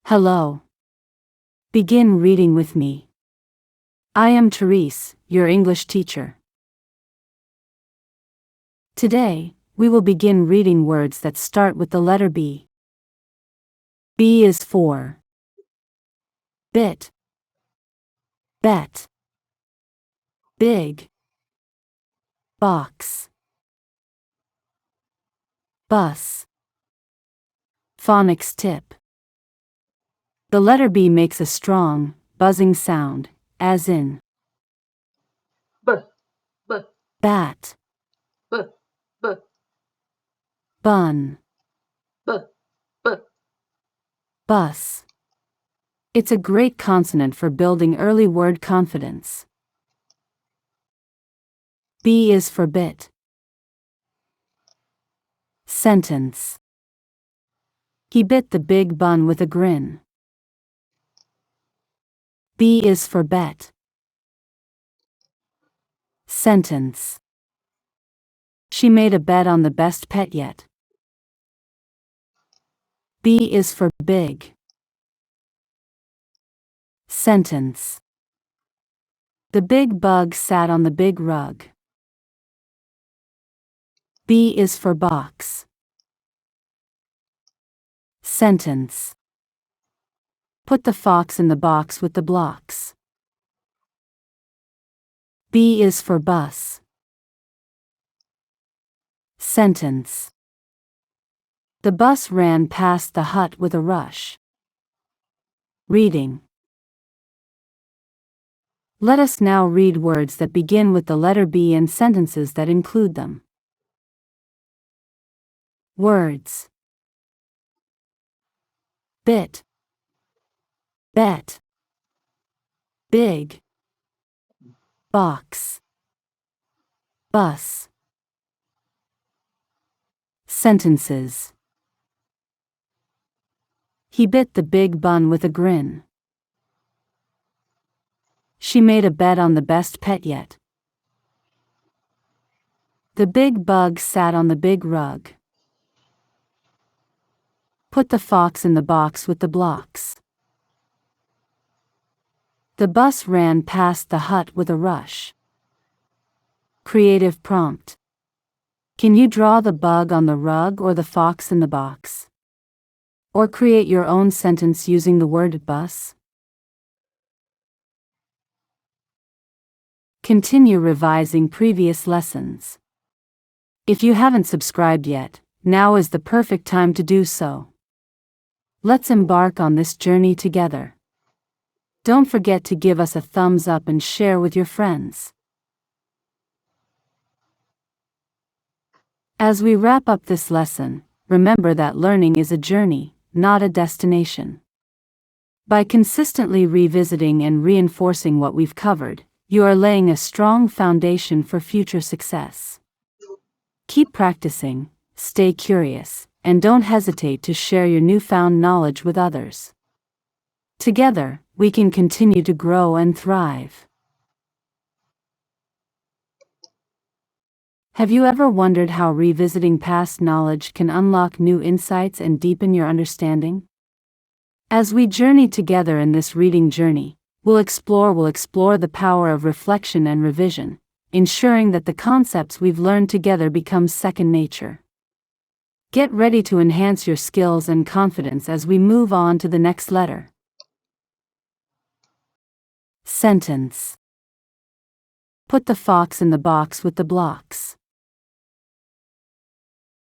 Hello. Begin reading with me. I am Therese, your English teacher. Today, we will begin reading words that start with the letter B. B is for bit, bet, big, box, bus. Phonics tip. The letter B makes a strong, buzzing sound, as in b, b, bat, b, b, bun, b, b, bus. It's a great consonant for building early word confidence. B is for bit. Sentence. He bit the big bun with a grin. B is for bet. Sentence. She made a bet on the best pet yet. B is for big. Sentence. The big bug sat on the big rug. B is for box. Sentence. Put the fox in the box with the blocks. B is for bus. Sentence. The bus ran past the hut with a rush. Reading. Let us now read words that begin with the letter B and sentences that include them. Words. Bit, bet, big, box, bus. Sentences. He bit the big bun with a grin. She made a bet on the best pet yet. The big bug sat on the big rug. Put the fox in the box with the blocks. The bus ran past the hut with a rush. Creative prompt. Can you draw the bug on the rug or the fox in the box? Or create your own sentence using the word bus? Continue revising previous lessons. If you haven't subscribed yet, now is the perfect time to do so. Let's embark on this journey together. Don't forget to give us a thumbs up and share with your friends. As we wrap up this lesson, remember that learning is a journey, not a destination. By consistently revisiting and reinforcing what we've covered, you are laying a strong foundation for future success. Keep practicing, stay curious, and don't hesitate to share your newfound knowledge with others. Together, we can continue to grow and thrive. Have you ever wondered how revisiting past knowledge can unlock new insights and deepen your understanding? As we journey together in this reading journey, we'll explore the power of reflection and revision, ensuring that the concepts we've learned together become second nature. Get ready to enhance your skills and confidence as we move on to the next letter. Sentence. Put the fox in the box with the blocks.